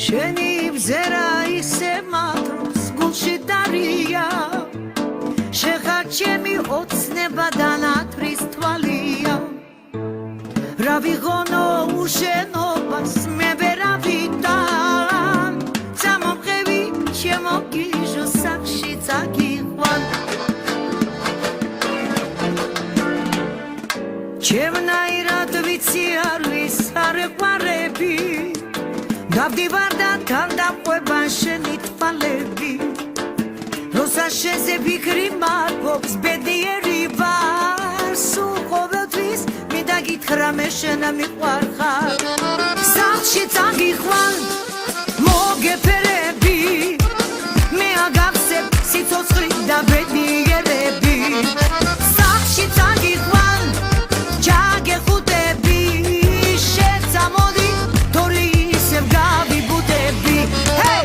შენი ბზერა ისე მათრობს გულში დარია შეხარჩემი ოცნება და ნათრის თვალია რა ვიღონო უშენობას მე ვერავიდან წამომყევი ჩემო გიჟო სახში წაგიყვან ჩემნაირად ვიცი არის არეყვარები დავდივარ და თან დამყვება შენი თვალები როცა შენზე ფიქრი მარგობს ბედიერი ვარ სულ ყოველთვის მინდა გითხრა მე შენ მიყვარხარ სახში წაგიყვან მოგეფერები მე აგახსებ სიცოცხლე და ბედიერები სახში წაგიყვან ჯაგეხუტები შეცამოდი თორი ისევ გავიბუდები ჰეი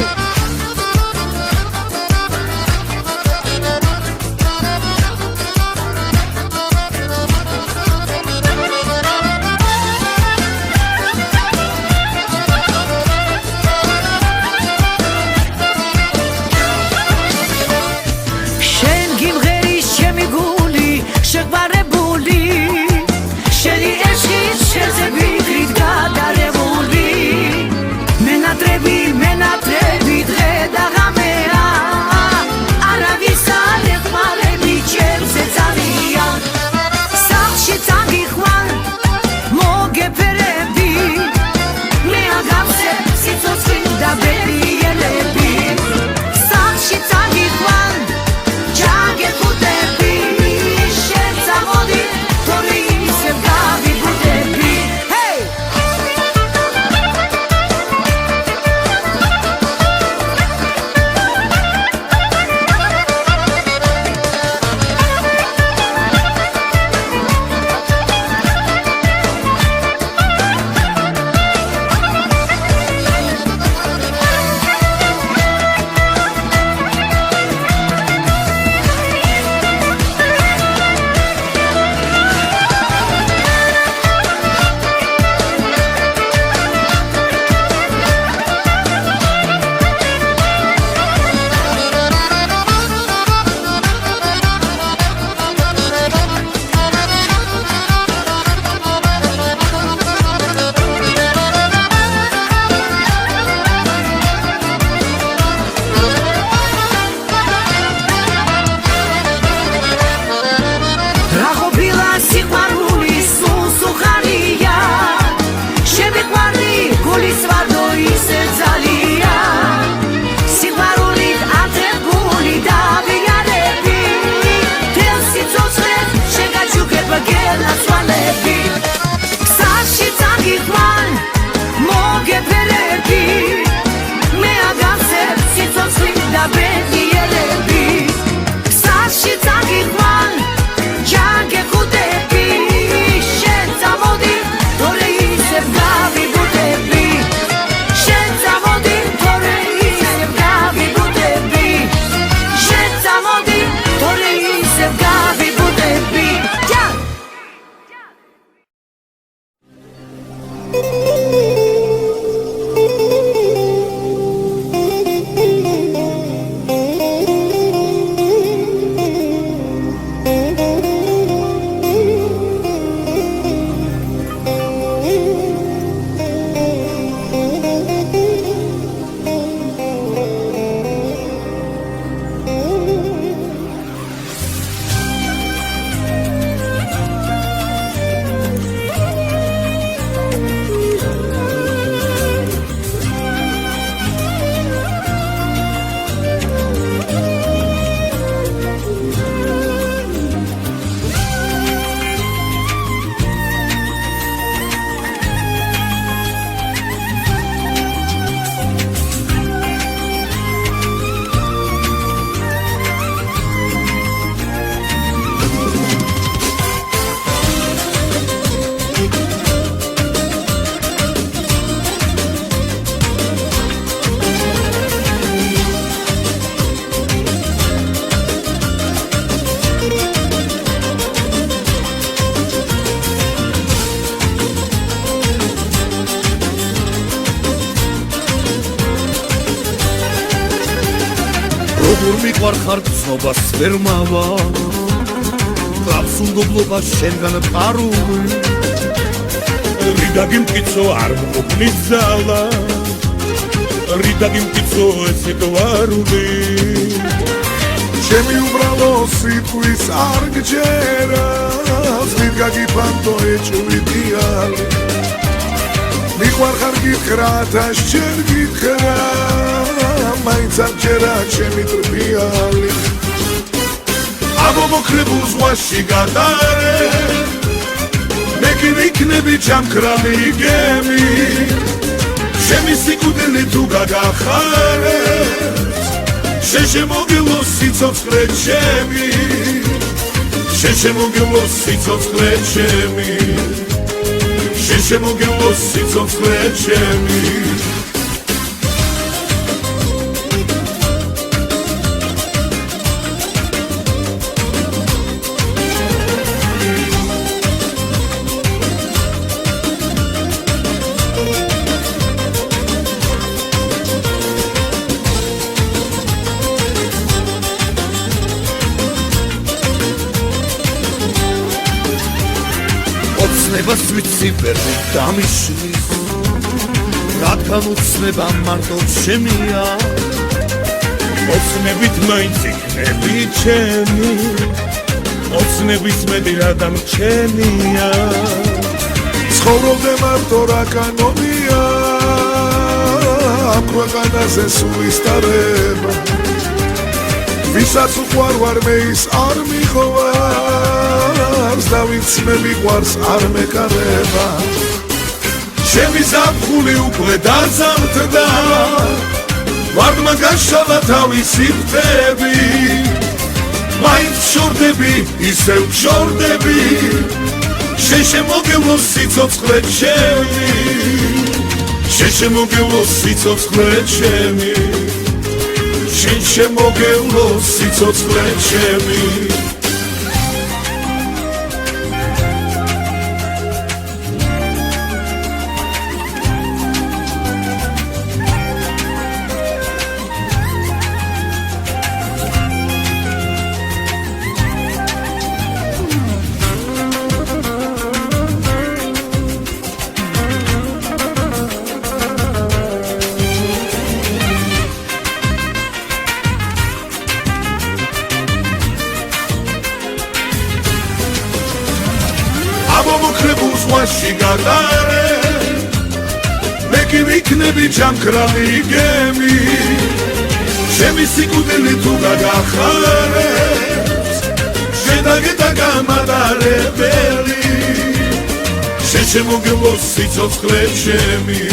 მიყვარ ხარ გზნობას ვერ მავა გავს უნდობლობა შენგან პარული რიდა გიმკიცო არ მოგნის ზალა რიდა გიმკიცო ესე გვარული ჩემი უბრალო სიტყვის არ გჯერა ზრით გაგიფანტო ეჭვიდიალი მიყვარ ხარ გითხრა და შენ გითხრა მაინც არ ჯერა ჩემი ტრფიალი ამომოქრებულ ზღვაში გადარე მე კი ვიქნები ჩამქრალი გემი ჩემი სიკვდილი თუ გაგახარებს შენ შემოგილოს სიცოცხლე ჩემი შენ შემოგილოს სიცოცხლე ჩემი შენ შემოგილოს სიცოცხლე ჩემი ოცნებას ვიცი ვერ დამიშლის რადგან უცნება მარტო ჩემია ოცნებით მაინც იქნები ჩემი ოცნების მეტი რა დამრჩენია ცხოვრობდე მარტო რა კანონია ამ ქვეყანაზე სულ ისტარება ვისაც უყვარვარ მე ის არ მიყვარს და ვინც მე მიყვარს არ მეკარება ჩემი ზაფხული უკვე დაზამთრდა ვარდმა გაშალა თავისი ფრთები მაინც ვშორდები ისევ ვშორდები შენ შემოგილოს სიცოცხლე ჩემი შენ შემოგილოს სიცოცხლე ჩემი შენ შემოგილოს სიცოცხლე ჩემი ამომოქრებულ ზღვაში გადარე მე კი ვიქნები ჩამქრალი გემი ჩემი სიკვდილი თუ გაგახარებს შედაგედა გამადარებელი შენ შემოგილოს სიცოცხლე ჩემი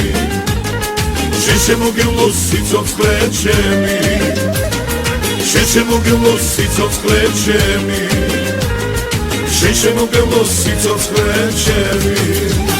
შენ შემოგილოს სიცოცხლე ჩემი შენ შემოგილოს სიცოცხლე ჩემი შენ შემოგილოს სიცოცხლე ჩემი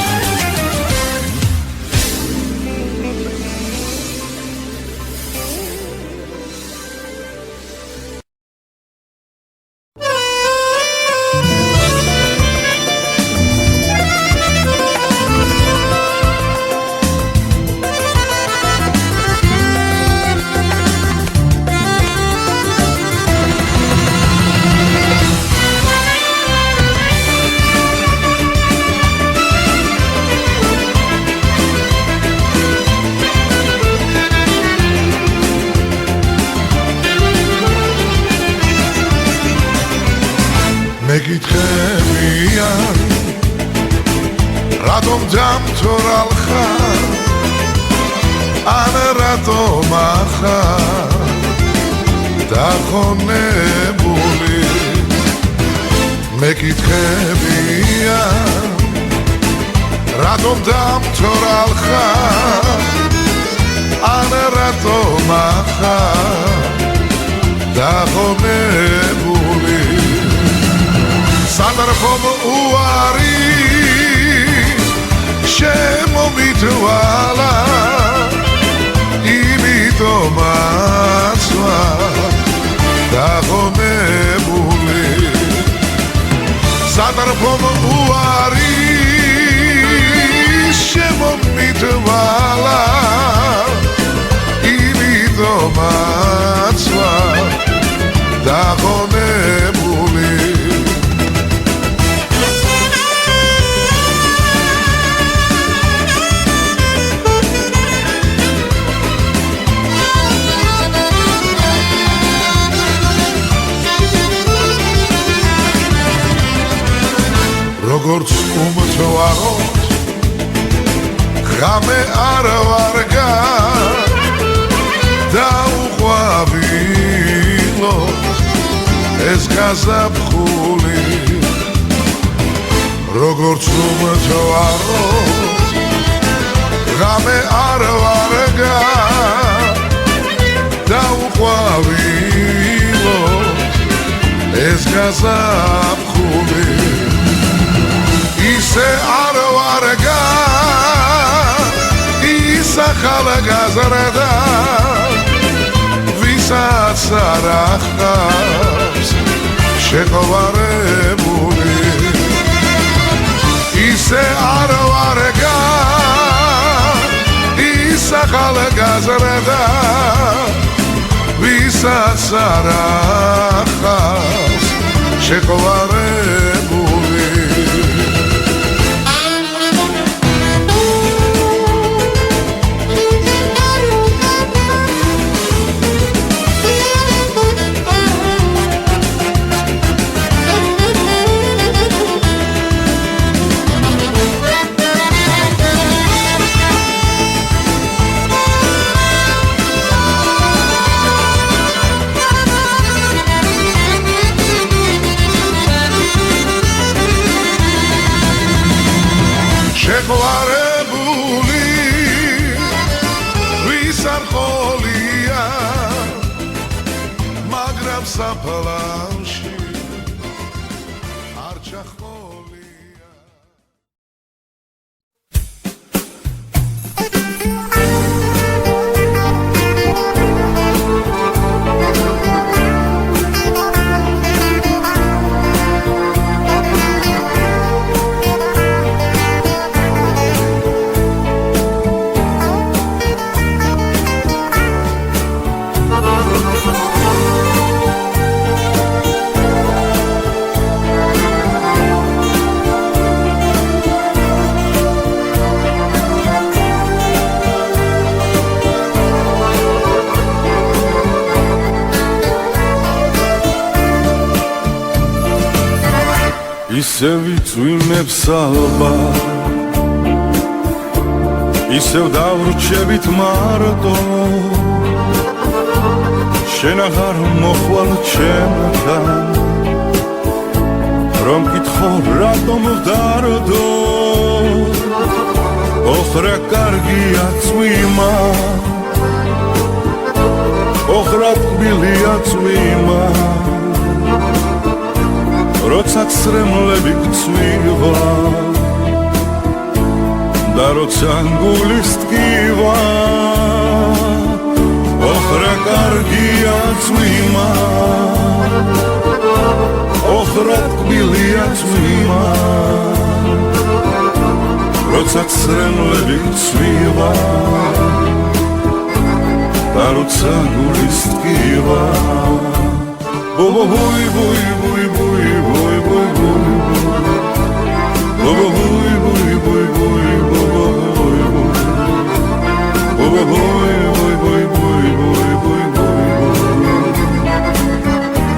მეკითხებიან რატომ დამთორალ ხარ ან რატომ ახარ დახონებული მეკითხებიან რატომ დამთორალ ხარ ან რატომ ახარ დახონებული სანარხომ უარი შემომითვალა იმიტომაც ვარ დაღონებული სანარხომ უარი შემომითვალა იმიტომაც ვარ დაღონებული როგორც უმთვაროთ ღამე არ ვარგა დაუყვავილოთ ეს გაზაფხული როგორც უმთვაროთ ღამე არ ვარგა დაუყვავილოთ ეს გაზაფხული ისე არ ვარგა ისახალა გაზრდა ვისაც არ ახავს შეყვარებული ისე არ ვარგა ისახალა გაზრდა ვისაც არ ახავს შეყვარებული შეყვარებული ვის არ ყოლია მაგრამ საფლავში არ ჩახოლია ისევ იწვიმებს ალბა ისევ დავრჩებით მარტო შენ აღარ მოხვალ ჩემთან რომ კითხო რატომ ვდარდო ოხრა კარგია წვიმა ოხრა თბილია წვიმა როცა ცრემლები გწვივა და როცა გულის ტკივა ოხრა კარგია წვიმა ოხრა თბილია წვიმა როცა ცრემლები გწვივა და როცა გულის ტკივა Bobo boy boy boy boy boy boy boy Bobo boy boy boy boy Bobo boy boy boy boy boy boy boy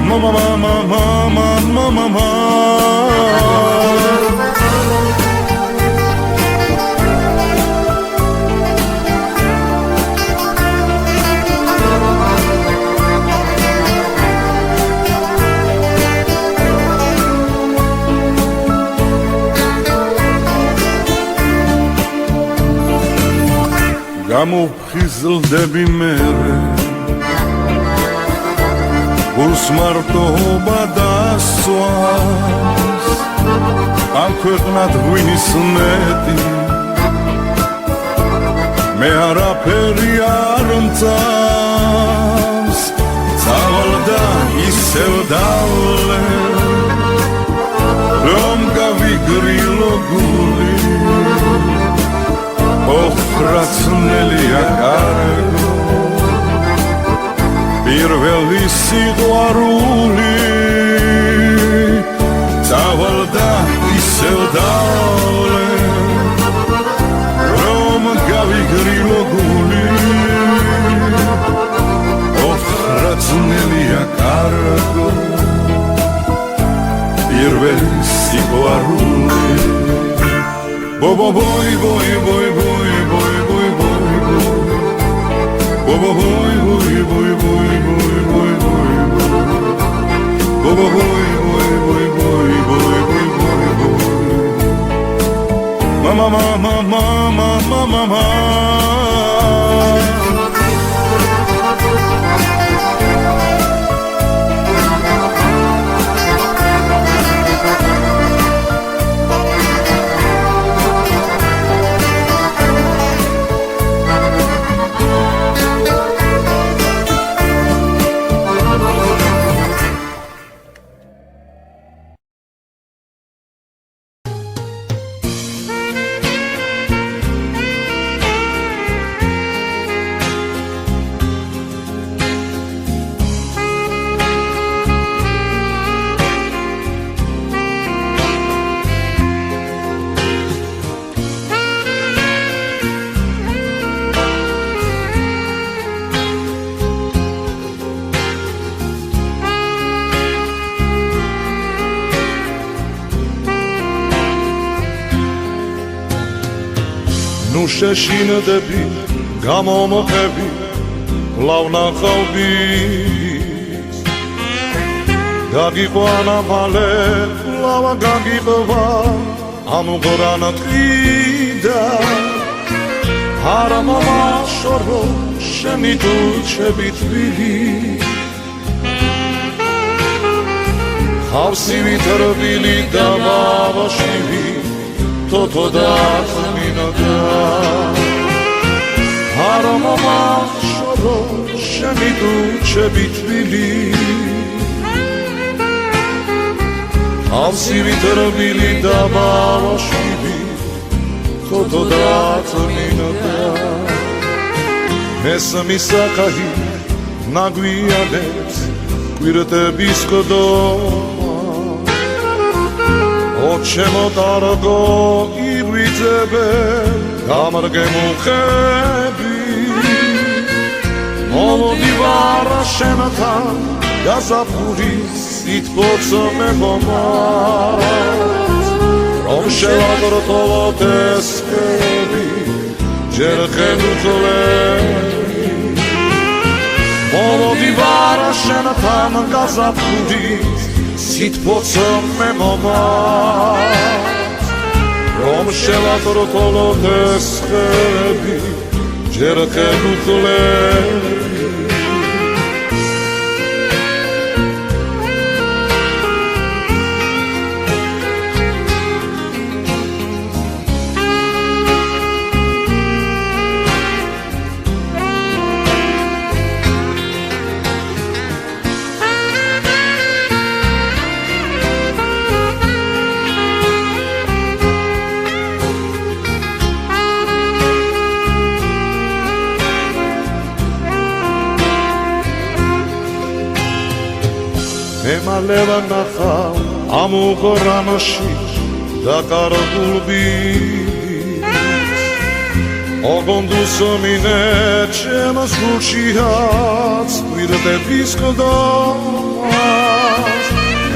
Mama mama mama mama mama გამოფხიზლდები მერე გულს მარტოობა დასვას ამ ქვეყნად ღვინის მეტი მე არაფერი არ მწამს წავალდა ისევ დავლე რომ გავიგრილო გული ოხრაცნელია კარგო პირველი სიყვარული ცელდავლე რომ გავიგრილო გული ოხრაწნელია კარგო პირველი სიყვარული ბო ბოი ბოი ბოი ბოი ბოი ბოი ბოი ბო ბოი ბოი ბოი ბოი ბოი ბოი ბოი ბო ბოი ბოი ბოი ბოი ბოი ბოი mama mama mama mama mama ნუ შეშინდები გამომოხები ლავნახავბის გაგიყვანა მალე ლავა გაგიყვა ამუღრანა თვიდა არა მომაშორო შენი დუჩები თბილი ხავსი ვითრბილი და მავაშივი თოთო და ხმინოდა არა მომაშორო შენი დუჩები თბილი ხავსი ვითრბილი და მავაშივი თოთო და ხმინოდა მესმის საკაი ნაგვიანებს კვირტების ყდომა ოჩემო დარგო იღვიძებე გამრგემუხები მომოდი ვარა შენთან გაზაფხულის სიტყვოცა მეგომარს რომ შევაგროვოთ ეს ხები ჯერ ხელუხლები მომოდი ვარა შენთან გაზაფხულის სიტყვოცა მეგომარს რომ შევაგროვოთ ეს ხები ჯერ ხელუხლები მალევა ნახავ ამუღრანაში დაკარგულ ბიძს ოღონდ მინე ჩემს გულშიაც კვირტების ყდომას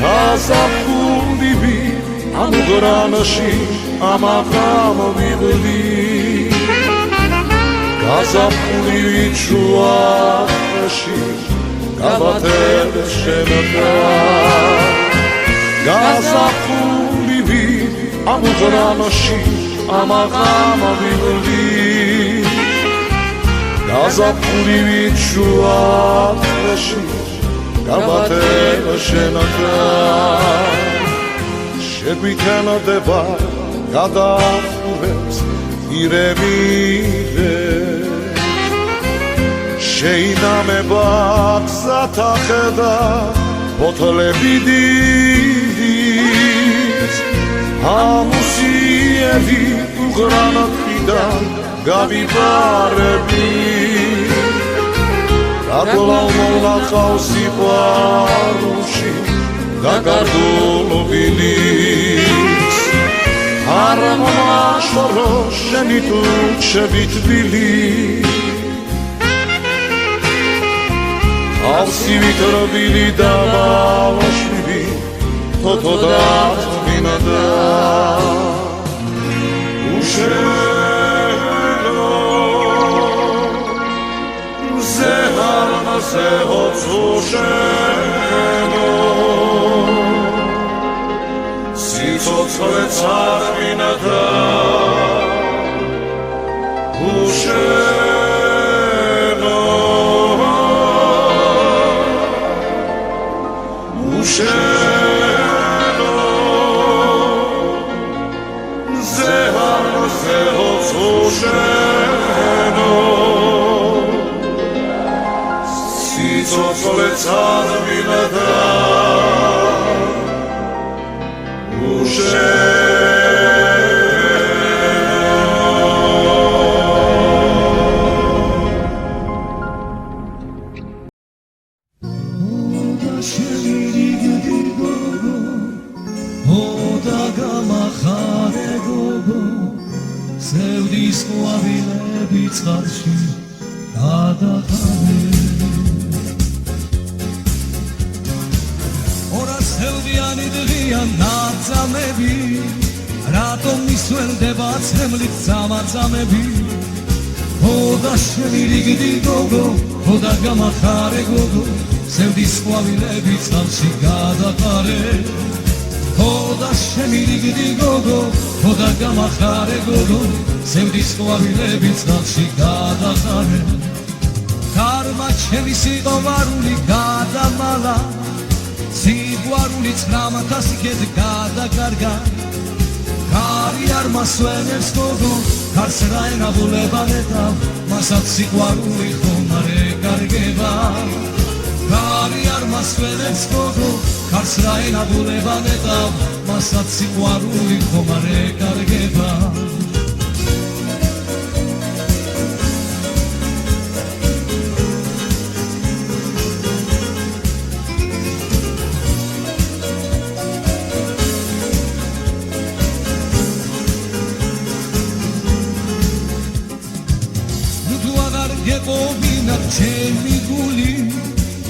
გაზაფხული ამუღრანაში ამაღამოვიდლი გაზაფხული ვიჩუაში გაბათებ შენთან გაზაფხული ამუღრანაში ამაღამოვიდლი გაზაფხული ვიჩუაში გაბათებ შენთან შეგვიტანდება გადახურებს ირემიდე შეინამება გზათა ხედა ბოთლები დიდის ამუსიები უღრანათიდან გავიბარები რატოლავ სიყვარულში გაგარდულ ვილის შორო შენი თუ ჩემი თბილი ავსივით რბილი და მალაშვილი თოთო და წმინდა უშენო ზეჰარმა ზეჰოც უშენო სიცოცხლე წარმინდა უშენო უშენო ზეჰარმა ზეჰოც უშენო სიცოცხლე წარმინდა რატომ მისველდება ცემლით წამაწამები ხოდა შენი რიგდი გოგო ხოდა გამახარე გოგო სევდის ყვავილები წყალში გადაყარე ხოდა შენი რიგდი გოგო ხოდა გამახარე გოგო სევდის ყვავილები წყალში გადაყარე ქარმა ჩემი სიყვარული გადამალა სიყვარული 900-ით გადაკარგა ქარი არ მასვენებს გოგო ქარს რა ენაბულებანეთა მასაც სიყვარული ხომ არ ეკარგება ქარი არ მასვენებს გოგო ქარს რა ენაბულებანეთა მასაც სიყვარული ხომ არ ეკარგება ჩემი გული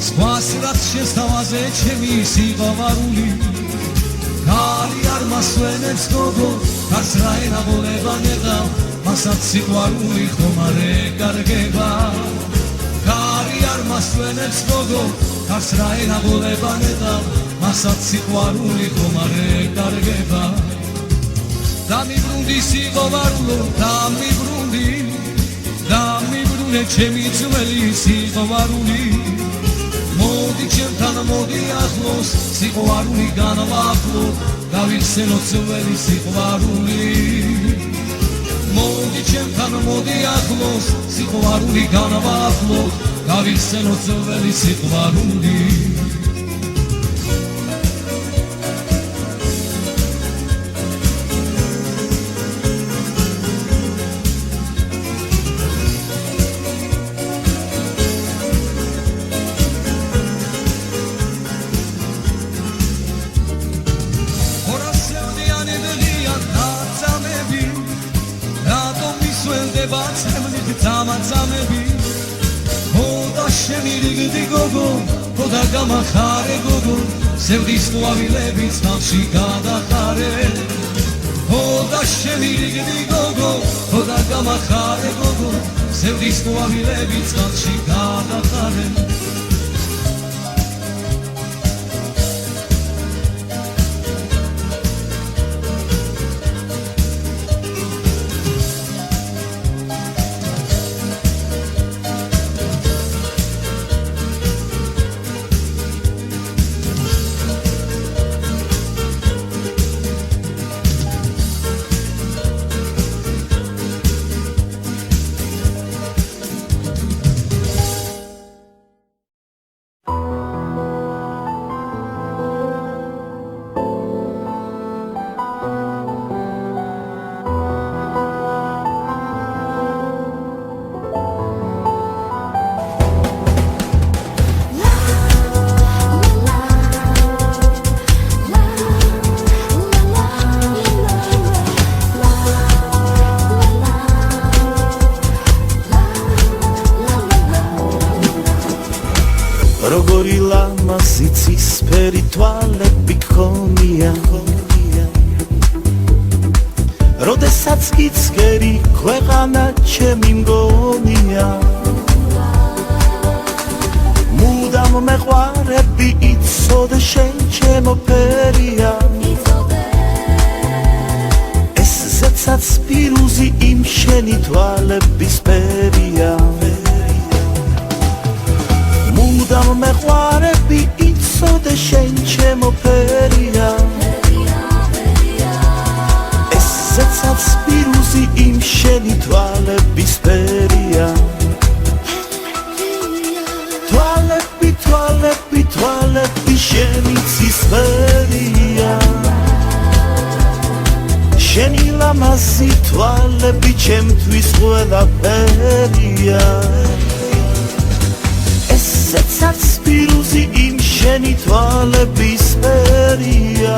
სხვას რაც შესთავაზე ჩემი სიყვარული ქარი არ მასვენებს გოგო ქარს რა ენაბულებანეთა მასაც სიყვარული ხომ არ ეკარგება ქარი არ მასვენებს გოგო ქარს რა ენაბულებანეთა მასაც სიყვარული ხომ არ ეკარგება დამიბრუნდი სიყვარულო დამიბრუნდი ჩემი ძველი სიყვარული მოდი ჩემთან მოდი ახლოს სიყვარული განვახლო გავიხსენო ძველი სიყვარული მოდი ჩემთან მოდი ახლოს სიყვარული განვახლო გავიხსენო ძველი სიყვარული წამაწამები ხოდა შენი რიგდი გოგო ხოდა გამახარე გოგო სევდის ყვავილები წყალში გადაყარე ხოდა შენი რიგდი გოგო ხოდა გამახარე გოგო სევდის ყვავილები წყალში გადაყარე როდესაც გიცგერი ქვეყანა ჩემი მგონია მუდამ მეყვარები იცოდე შენ ჩემო ფერია ეს ზეცაც პირუზი იმ შენი თვალების ფერია მუდამ მეყვარები იცოდე შენ ჩემო ფერია ეს ზეცაც პირუზი იმ შენი თვალების ფერია თვალები შენი ცისფერია შენი ლამაზი თვალები ჩემთვის ყველაფერია ესეცაც პირუზი იმ შენი თვალების ფერია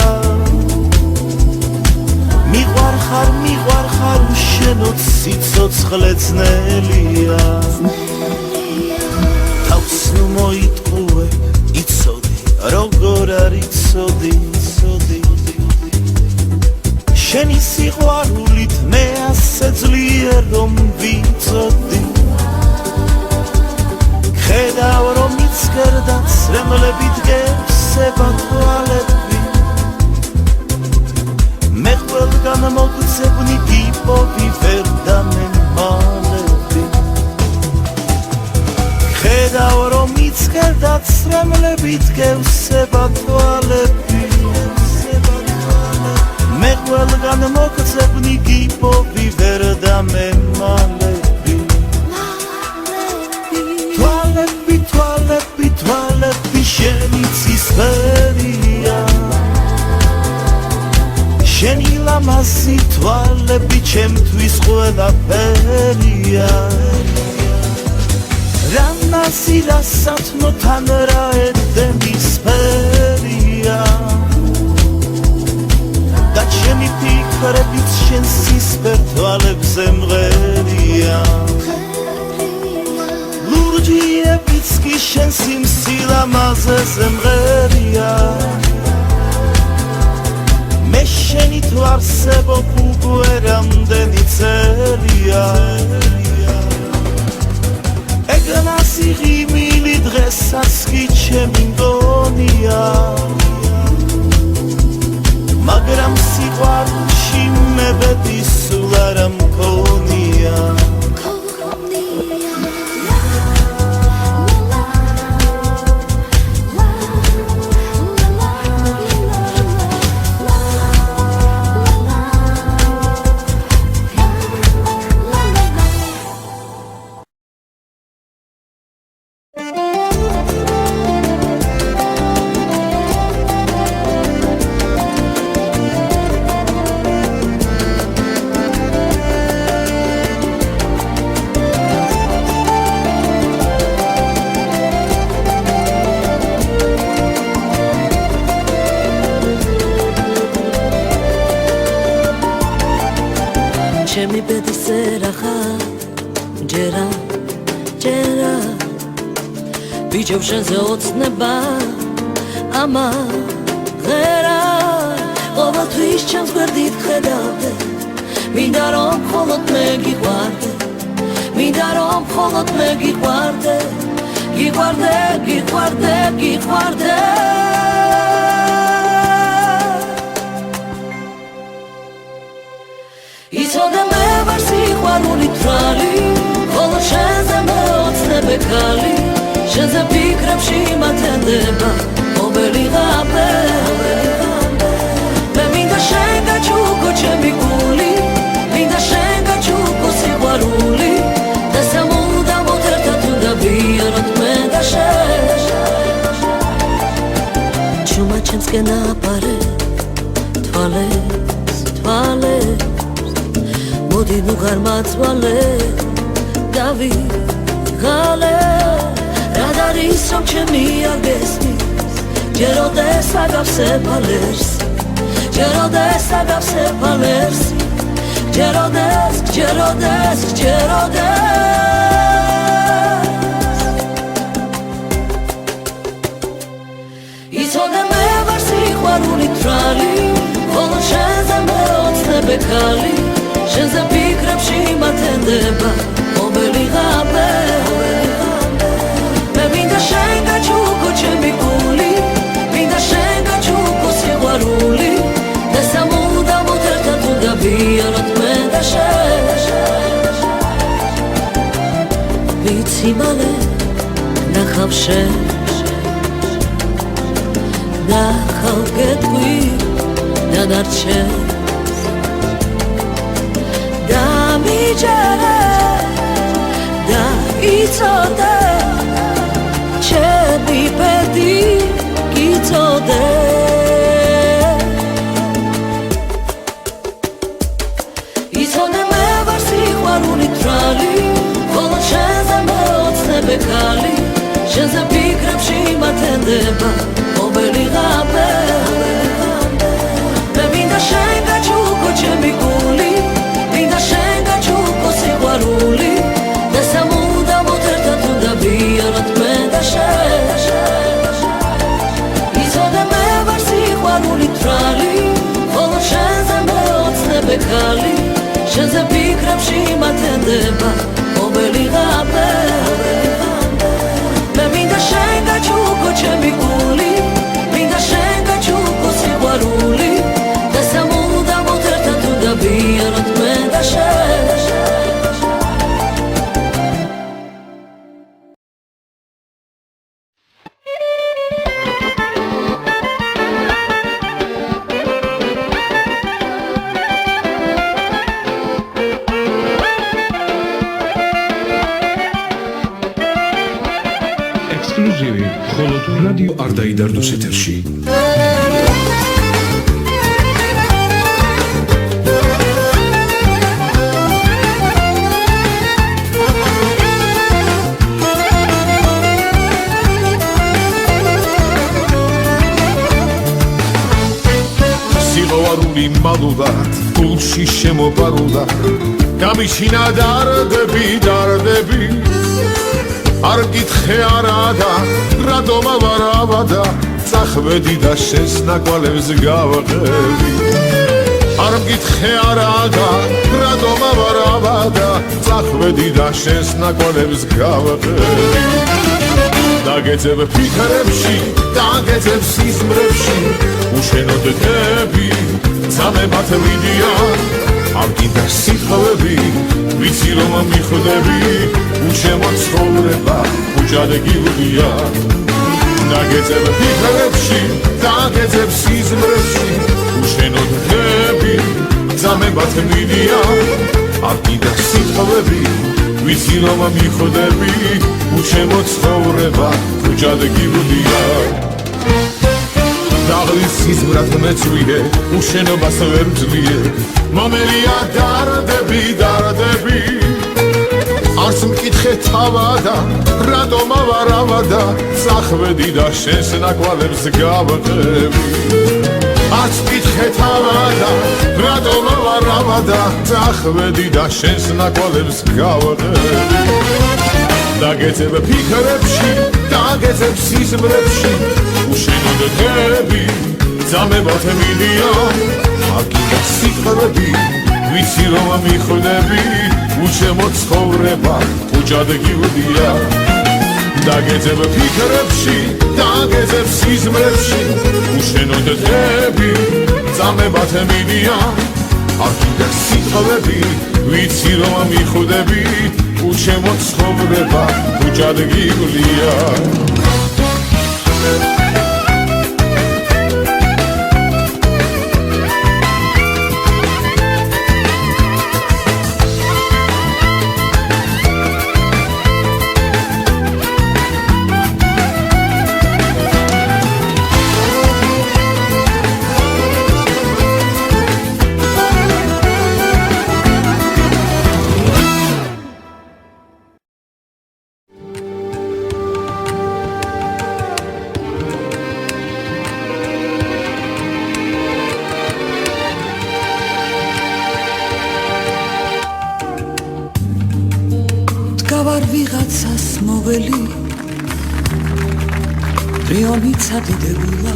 მიყვარხარ შენო სიცოცხლე ძნელია თავს ნუ მოიტყუე იცოდი როგორ არ იცოდი შენი სიყვარულით მე ასე ძლიერ რომ ვიცოდი ხედავ რომ იცქერდა ცრემლებით გევსება თვალები მე ყველგან მოგწებნი გიპოვი ვერ დამემალები ხედავ რომ იცქერდა ცრემლებით გევსება თვალები მე ყველგან მოგწებნი გიპოვი ვერ დამემალები თვალები შენი ცისფერია შენი ლამაზი თვალები ჩემთვის ყველაფერია რანასი რასათნო თან რა ედემის ფერია და ჩემი ფიქრებით შენ სისფერ თვალებზე მღერია ლურჯიებიც კი შენ სიმსილამაზეზე მღერია მე შენი თუ არსებობ უკვე რამდენი წელია ეგნასი ღიმილი დღესაც კი ჩემი მგონია მაგრამ სიყვარულში მე ბედი სულ არ მქონია ჩემი ბედის ერახა ჯერა ბიჭო შენზე ოცნება ამა ღერა ყოველთვის ჩემს გვერდით ხედავდე მინდა რომ მხოლოდ მე გიყვარდე მინდა რომ მხოლოდ მე გიყვარდე იცოდე მე ვარ სიყვარული თვალი ხოლო შენზე მეოცნებ ქალი შენზე ფიქრებში მათენდება მომელიღამე მე მინდა შენ გაჩუქო ჩემი გული მინდა შენ გაჩუქო სიყვარული და სამუდამოდ ერთად უნდა ვიაროთ მე და შენ ჩუმა ჩემსკენ აპარე თვალებს მოდი ნუ გარმაცვალე დავიღალე რად არის რომ ჩემი არ გესმის ჯეროდეს აგავსე ფალერს ჯეროდეს იცოდე მე ვარ სიყვარული თვალი ხოლო შენზე მეოცნებ ქალი შენზე ფიქრებში მათენდება მომელი ღამე მე მინდა შენ გაჩუქო ჩემი გული მინდა შენ გაჩუქო სიყვარული და სამუდამოდ ერთად უნდა ვიაროთ მე და შენ ვიცი მალე ნახავ შენ ნახავ გეტყვი და დარჩენს დამიჯერე და იცოდე ჩემი ბედი გიწოდე იცოდე მე ვარ სიყვარული თრალი ხოლო შენზე მეოცნებე ქალი შენზე ფიქრებში მათენდება მომელი ღამე მე მინდა შენ გაჩუქო ჩემი გული მინდა შენ გაჩუქო სიყვარული და სამუდამოდ ერთად უნდა ვიაროთ მე და შენ იცოდე მე ვარ სიყვარული თრალი ხოლო შენზე მეოცნებე ქალი შენზე ფიქრებში მათენდება მომელი ღამე მე მინდა შენ გაჩუქო ჩემი გული მინდა შენ გაჩუქო სიყვარული და სამუდამოდ ერთად უნდა ვიაროთ მე და შენ ექსკლუზივი მხოლოდ რადიო არ დაიდარდოს ეთერში. სიყვარული მალულად გულში შემოპარულა გამიჩინა დარდები არ გითხე არადა რატომ ავარავადა წახვედი და შენს ნაკვალებს გავღები არ გითხე არადა რატომ ავარავადა წახვედი და შენს ნაკვალებს გავღები დაგეძებ ფიქრებში დაგეძებ სიზმრებში უშენოდ დები ძამებათ ვიდიან არ გინდა სიტყვები ვიცი რომ მიხვდები უშემო ცხოვრება უჯადგირია დაგეძებ ფიქრებში დაგეძებ სიზმრებში უშენოდ დები ძამებათ ვიდიან არ გინდა სიტყვები ვიცი რომ მიხვდები უშემო ცხოვრება უჯადგირია დაღლის სიზმრად მეწვიე უშენობას ვერ ვძლიე მომელია დარდები არც მკითხე თავადა რატომ ავარავადა წახვედი და შენს ნაკვალებს გავღები არც მკითხე თავადა რატომ ავარავადა წახვედი და შენს ნაკვალებს გავღები დაგეძებ ფიქრებში დაგეძებ სიზმრებში უშენოდ დები ძამებათ მიდიან არ გინდა სიტყვები ვიცი რომ მიხვდები უშემო ცხოვრება უჯადგირია დაგეძებ ფიქრებში დაგეძებ სიზმრებში უშენოდ დები ძამებათ მიდიან არ გინდა სიტყვები ვიცი რომ მიხვდები უშემო ცხოვრება უჯადგირია ვიღაცას მოველი რიონიცა დიდებულა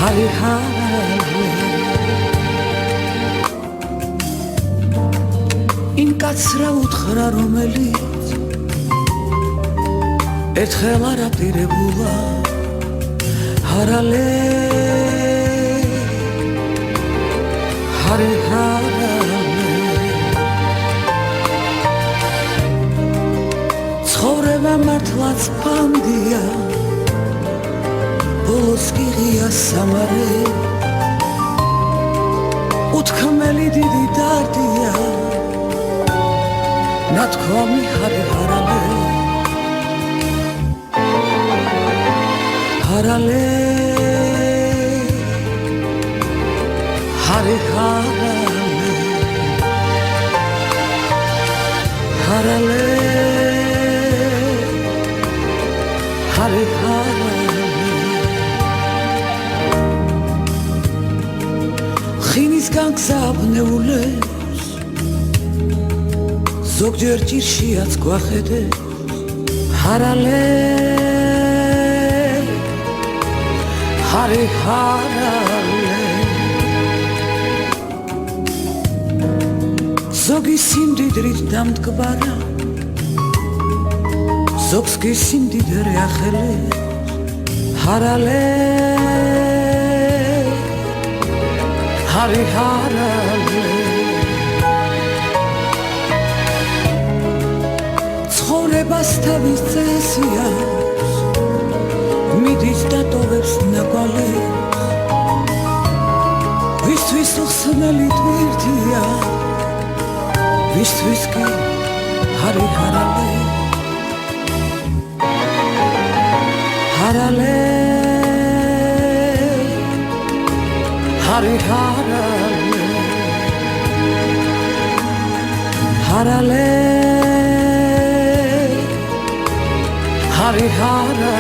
Hari harale In kacra უთხრა რომელიც ერთხელ არ აპირებულა harale Hari harale ცხოვრება მართლაც ფანდია ბოლოს კი ღია სამარე უთქმელი დიდი დარდია ნათქვამი Hari harale Harale Hari harale Harale Hari harale ხინისგან გზაბნეულებს ზოგჯერ ჭირშიაც გვახედებს Harale Hari harale ზოგი სიმდიდრით დამდგარა ზოგს კი სიმდიდრე ახელებს Harale Hari harale ცხოვრებას თავის წესი აქვს მიდის და ტოვებს ნაკვალებს ვისთვის უხსნელი ტვირთია ვისთვის კი Hari harale Harale Hari harale Harale Hari harale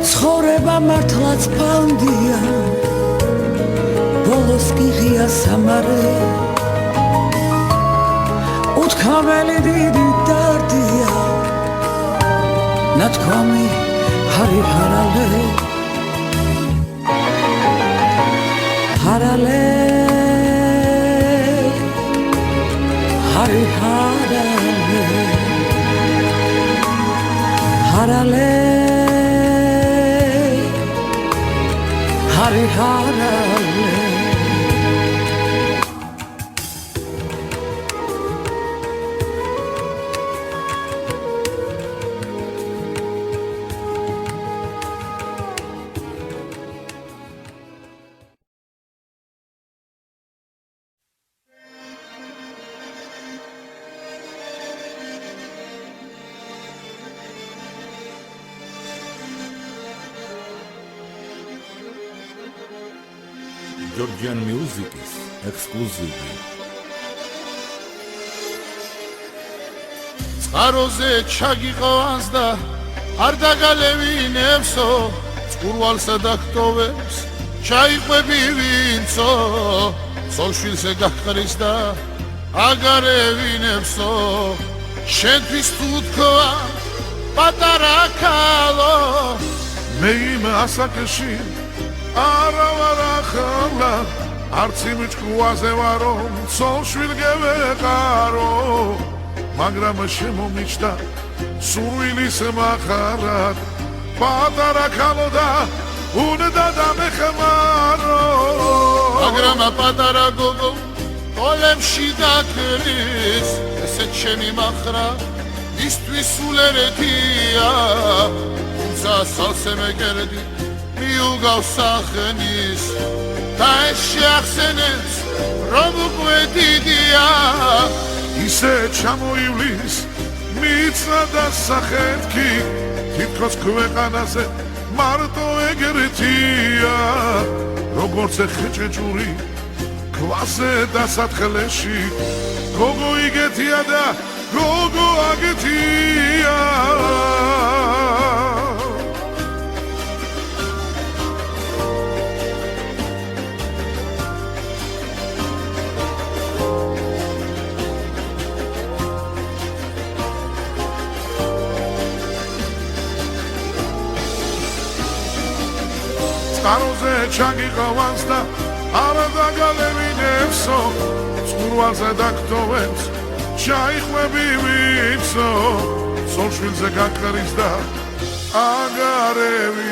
ცხოვრება მართლაც ფანდია ბოლოს კი ღია სამარე უთქმელი დიდი დარდია ნათქვამი Hari harale Harale Hari harale Harale Hari harale Georgian Music's exclusive. წყაროზე ჩაგიყავს და არ დაგალევინებსო წყურვალსა დაგტოვებს ჩაიყვები ვინცო სოლშვილზე გაყრის და აგარევინებსო შენთვის თუ თქვა პატარა ქალო მე იმ ასაკში არა ვარ ახლა არც იმ ჭკუაზე ვარო სოლშვილ გევეყარო მაგრამ შემომიჩნდა სურვილის მახარად პატარა ქალო და უნდა დამეხმარო მაგრამ პატარა გოგო ყოლებში დაკრის ესე ჩემი მახრა ისთვის სულ ერეთია თუმცა სალსე მეკერდი მიუგავს სახნის და ეს შეახსენებს რომ უკვე დიდია ისე ჩამოივლის მიწა და სახეთქი თითქოს ქვეყანაზე მარტო ეგრეთია როგორც ხეჭეჭური ქვაზე და სათხლეში გოგო იგეთია და გოგო აგეთია წყაროზე ჩაგიყავანს და არა დაგალევინებსო წყურვალზე დაგტოვებს ჩაიხვები ვიცო სოლშვილზე გაქრის და აგარევინებსო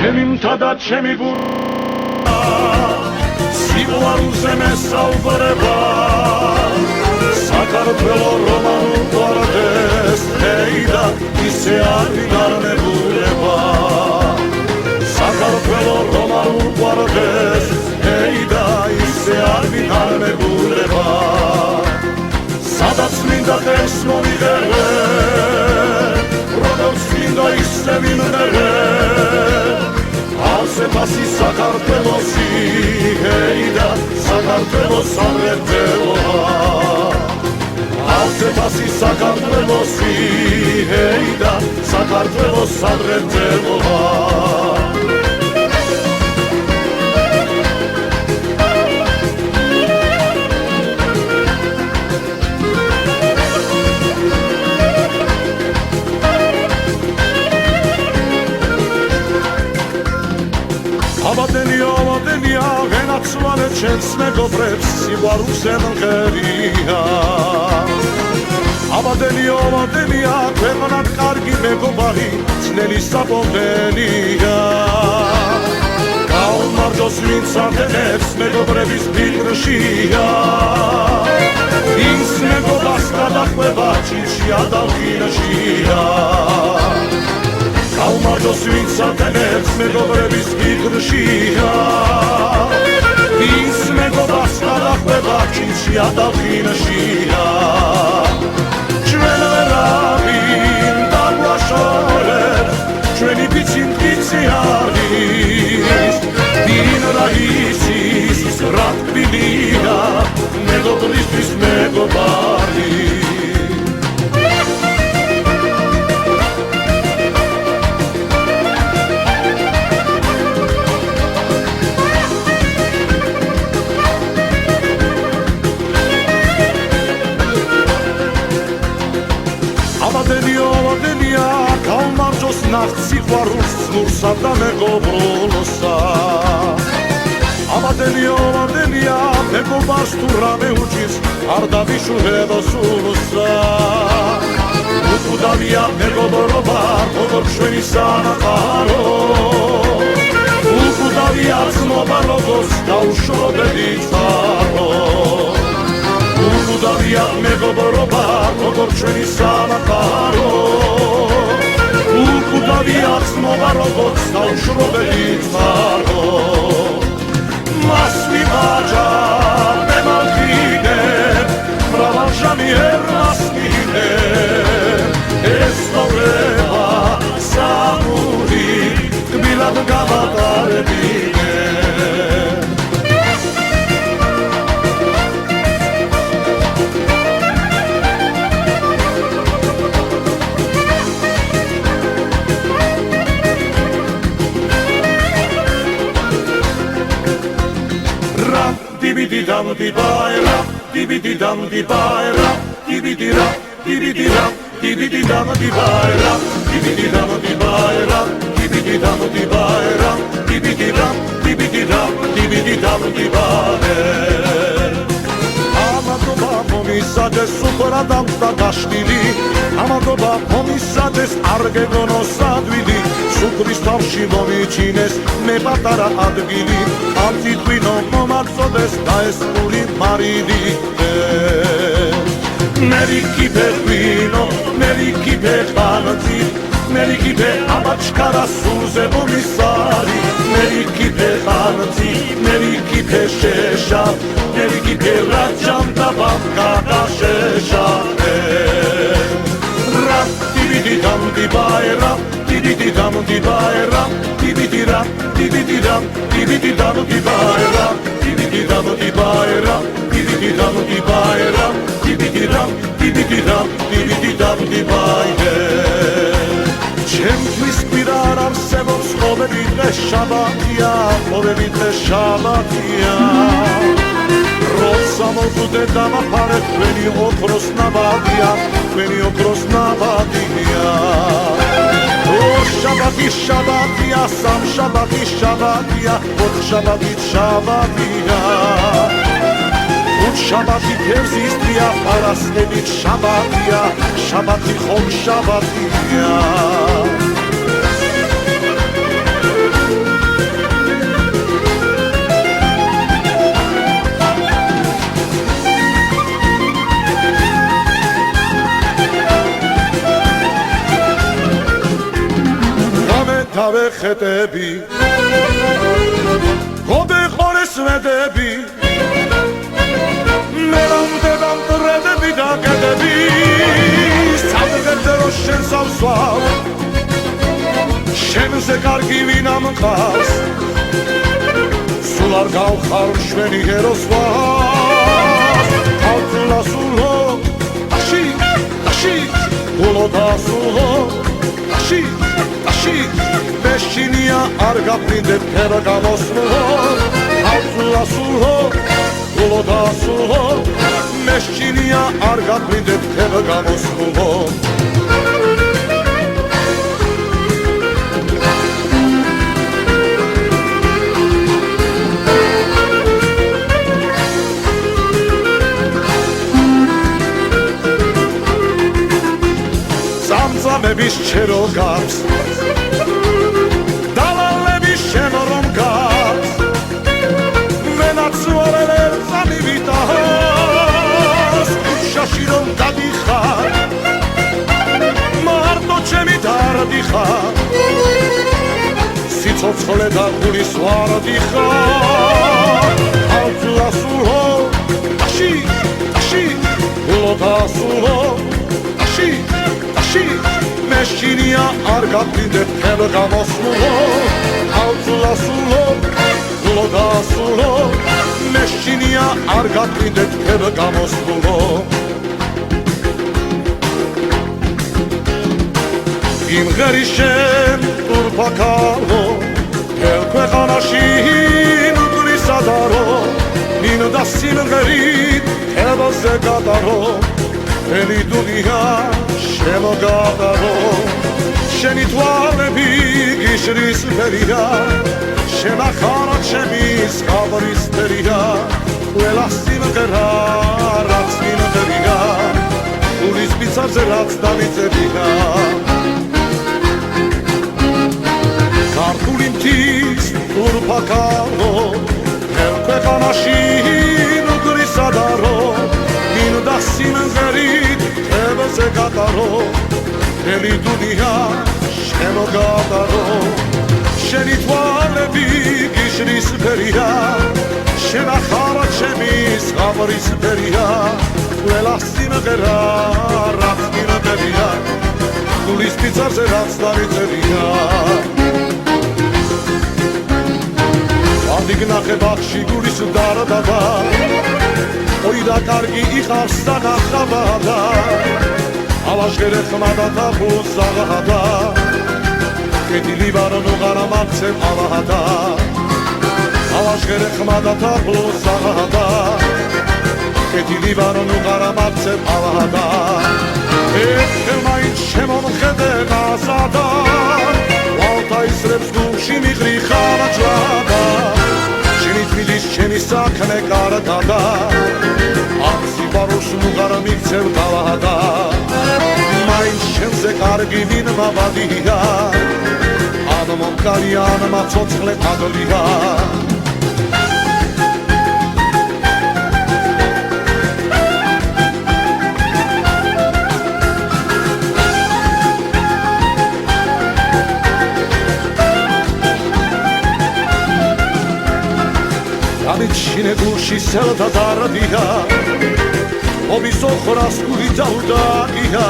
ჩემი მთა და ჩემი გულა სიყვარულზე მესაუბრება საქართველო რომანულ გვარდეს ეი და ისე არ ვიდარნებულე მინდა ხერს მომიღერე როგორც მინდა ისე მიმღერე ასე ფასი საქართველოსი ჰეიდა საქართველოს სამრეწველოა ასე ფასი საქართველოსი ჰეიდა საქართველოს სამრეწველოა აბადენია, ვენაცვალე ჩემს მეგობრებს, სიყვარულს ემღერია. აბადენია, ქვეყნად კარგი მეგობარი, ძნელი საპონდენია. გაუმარჯოს ვინც ათენებს მეგობრების ფიქრშია. ის მეგობას გადაყვება ჭირში ადალღილაშია. გაუმარჯოს ვინც ათენებს მეგობრების ფიქრშია ის მეგობას გადაყვება ჭირში ადალღილაშია ჩვენ ვერავინ დაგვაშორებს ჩვენი პიცი მტკიცი არის ვინ რა ისის რა თბილია მეგობრისთვის მეგობარი აბადენია, გაუმარჯოს ნახტ სიყვარულს ძმურსა და მეგობრულსა აბადენია, მეგობარს თუ რამე უჭირს არ დავიშურებო სულსა უყუდავია მეგობრობა როგორ ჩვენი სანახარო უყუდავია ძმობა როგორც დაუშორებელი წყარო უყუდავია მეგობრობა როგორ ჩვენი სამყარო უყუდავია ძმობა როგორც დაუშორებელი წყარო მას ვიმაჯა მემალკიდე მრავალჟამი ერმას მიდე ეს ნორევა სამური კბილად გამატარებინე Dibidi-dam di-ba-ra, dibidi-dam di-ba-ra, dibidi-ra, dibidi-ra, dibidi-dam di-ba-ra, dibidi-dam di-ba-ra, dibidi-dam di-ba-ra, dibidi-ra, dibidi-ra, dibidi-dam di-ba-ra. Amadova მომისადეს უბრადამ და გაშლილი ამადობა მომისადეს არ გეგონოს ადვილი სუქრის თავში მომიჩინეს მე პატარა ადგილი ამ თითვინო მომაწოდეს და ეს პური მარილი მერიკიბე ღვინო მერიკიბე პანძი მერიკიბე აბაჩკარა სულზე მომისარი მერიკიბე პანძი მერიკიბე შეშა მერიკიბე რაჯამ და ბამკა შეშა ρα დიბიდიდამ დიბაერა dibidi-dam di-ba-ra, dibidi-ra, dibidi-dam, dibidi-dam di-ba-ra, dibidi-dam di-ba-ra, dibidi-dam di-ba-ra, dibidi-dam, dibidi-dam, dibidi-dam di-ba-ra. ჩემთვის კვირა არ არსებობს ყოველი დღე შაბათია, ყოველი დღე შაბათია. როცა მოვკვდე დამაფარე თქვენი ოქროს ნაბადია, თქვენი ოქროს ნაბადია. შაბათი შაბათია, სამშაბათი შაბათია, ოთხშაბათი შაბათია. შაბათი თევზისთია, პარასკევით შაბათია, შაბათი ხომ შაბათია. ხეტები გოდე ხორეს ვედები მერამდე მტრედები და კედები სადღერდერო შენს ავსვავ შენზე კარგი ვინ ამყავს სულ არ გავხარ შვენი ეროსვას ავთლასულო აში აში ულო დასულო აში აში მეშინია არ გაფრინდებ ფერგამოსულო ავთლასულო ულო დასულო მეშინია არ გაფრინდებ ფერგამოსულო სამების ჩერო გავს დალალების შენო რომ გავს მენაცვალე სამივიტას უშაში რომ დადიხარ მარტო ჩემი დარდიხარ სიცოცხლე და გულის ვარდიხარ ავთლასულო აში აში ულო დასულო აში აში მეშინია არ გაფრინდებ ფერგამოსულო ავთლასულო ულო დასულო მეშინია არ გაფრინდებ ფერგამოსულო იმღერი შენ ტურფაკალო ქვეყანაში ნუგრისადარო მინდა სიმღერით ელოზე გადარო ელი დუნია შემოგადარო შენი თვალები გიშრის ფერია შემახარა ჩემი სკაბრის ფერია ყველა სიმღერა რაც მინდერია ურის პიცაზე რაც დამიწერია ქართული მთის ტურფაკალო ქვეყანაში ნუგრისადარო მინდა სიმღერით ელოზე გადარო ელი დუნია შემოგადარო შენი თვალები გიშრის ფერია შემახარა ჩემი სკაბრის ფერია ყველა სიმღერა რაც მინდერია გულის პიცაზე რაც დამიწერია ადიგნახე ბახში გულის დარდაბა ой да კარგი იყავს დანახავდა ალაშგერე ხმადა და ბუზაღადა კედილი ვარონო გარამაცემ ალადა ალაშგერე ხმადა და ბუზაღადა კედილი ვარონო გარამაცემ ალადა ეხმაინ შემომხედე გასადა ვალთა ისრებს გულში მიყრი ხარაჯლადა შენი თბილის შენი საქმე კარგადა სიბაროს უღარ მიქცევ დავადა მაინც შენზე კარგი ვინ მაბადია ან მომკალიან მაცოცხლე თადლია ჩინე გულში სელთა დარდია ობის ოხრას გული დაუდაგია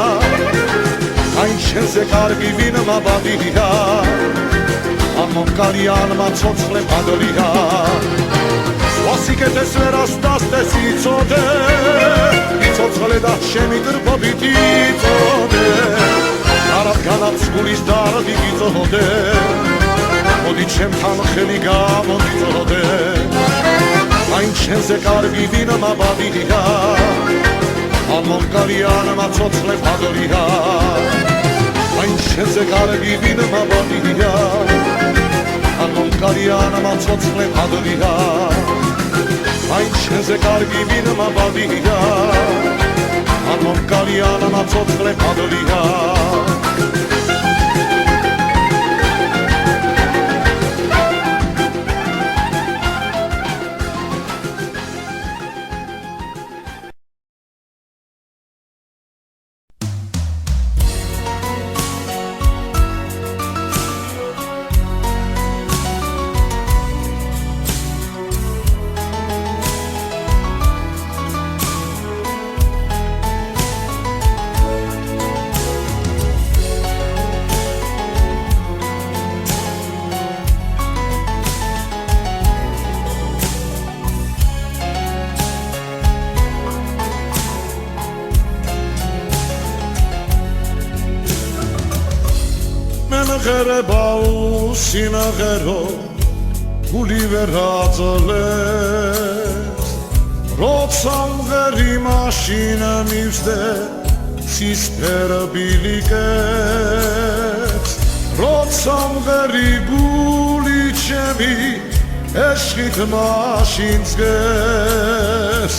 აი შენზე კარგი ვინ მაბადია ამ მომკალიან მაცოცხლე პადლია სვასიკეთეს ვერას დასდეს იცოდე იცოცხლე და შენი დრბობით იცოდე არაფგანაც გულის დარდი იცოდე მოდი ჩემთან ხელი გამოდიწოდე მაინც შენზე კარგი ვინ მაბადია ამ მომკალიან მაცოცხლე პადლია მაინც შენზე კარგი ვინ მაბადია ამ მომკალიან მაცოცხლე პადლია მაინც შენზე კარგი ვინ მაბადია ამ მომკალიან მაცოცხლე პადლია იმღერება უსიმღერო გული ვერ აძლევს როცა მღერი მაშინ მივსდე ცისფერ ბილიკებს როცა მღერი გული ჩემი ეშხით მაშინ ძგებს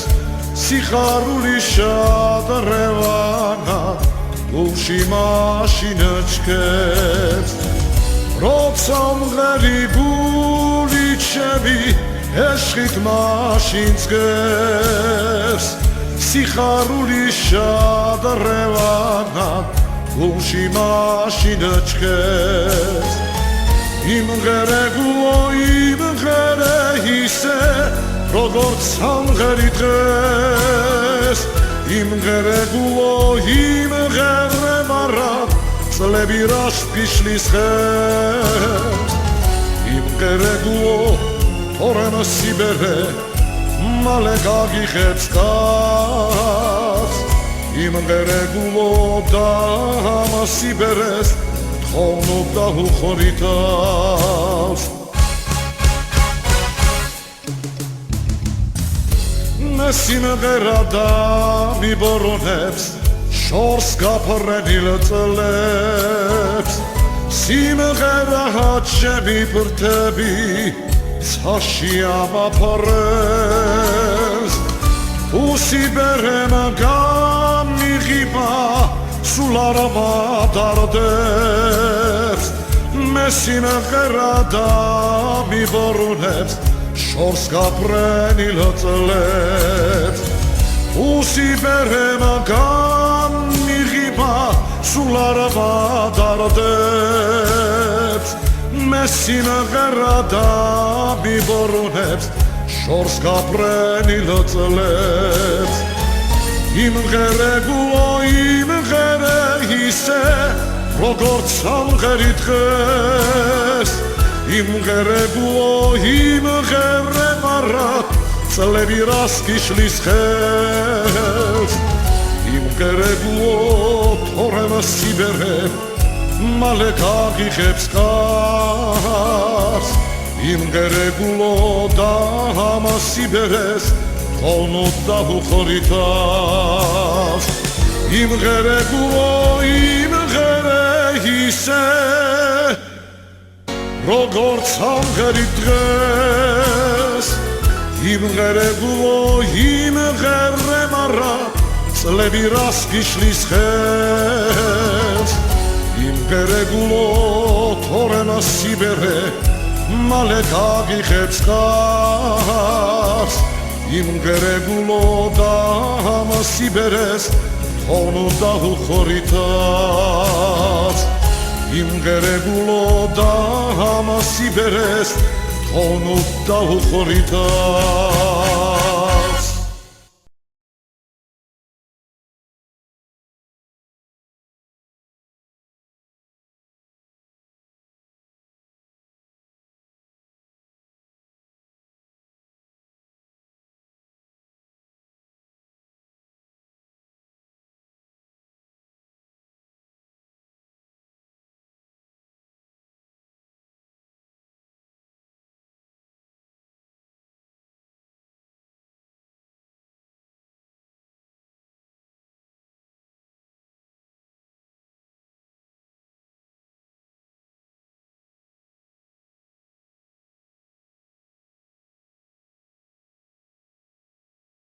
სიხარული შადრევანა გულში მაშინ ჩქებს როცა მღერი გული ჩემი ეშხით მაშინ ძგებს სიხარული შადრევანა გულში მაშინ ჩქებს იმღერე გულო იმღერე ისე როგორც სამღერი დღეს იმღერე გულო იმღერე მარად წლები რას ფიშლის ხებს იმღერე გულო თორემ სიბერე მალე გაგიხებს კაც იმღერე გულო და ამასიბერეს თხოვნობ და უხორითავს სიმღერა და მიბორონებს შორს გაფრენილ წლებს სიმღერა ჩემი ფრთები ცაში ამაფრენს უსიბერემ გამიღება სულ არ მადარდებს მე სიმღერა და მიბორონებს შორს გაფრენილ წლებს უსიბერემ გამიღება სულ არ მადარდებს მე სიმღერა და მიბორონებს შორს გაფრენილ წლებს იმღერე გულო იმღერე ისე როგორც სამღერი დღეს იმღერე გულო იმღერე მარად წლები რას გიშლის ხელს იმღერე გულო თორემ სიბერე მალე გაგიხებს კაც იმღერე გულო და ამასიბერეს თხოვნობ და უხორითავს იმღერე გულო იმღერე ისე როგორც სამღერი დღეს იმღერე გულო იმღერე მარად წლები რას გიშლის ხელს იმღერე გულო თორემ სიბერე მალე გაგიხებს კაც იმღერე გულო და ამასიბერეს თხოვნობ და უხორითავს იმღერე გულო და ამასიბერეს თხოვნობ და უხორითავს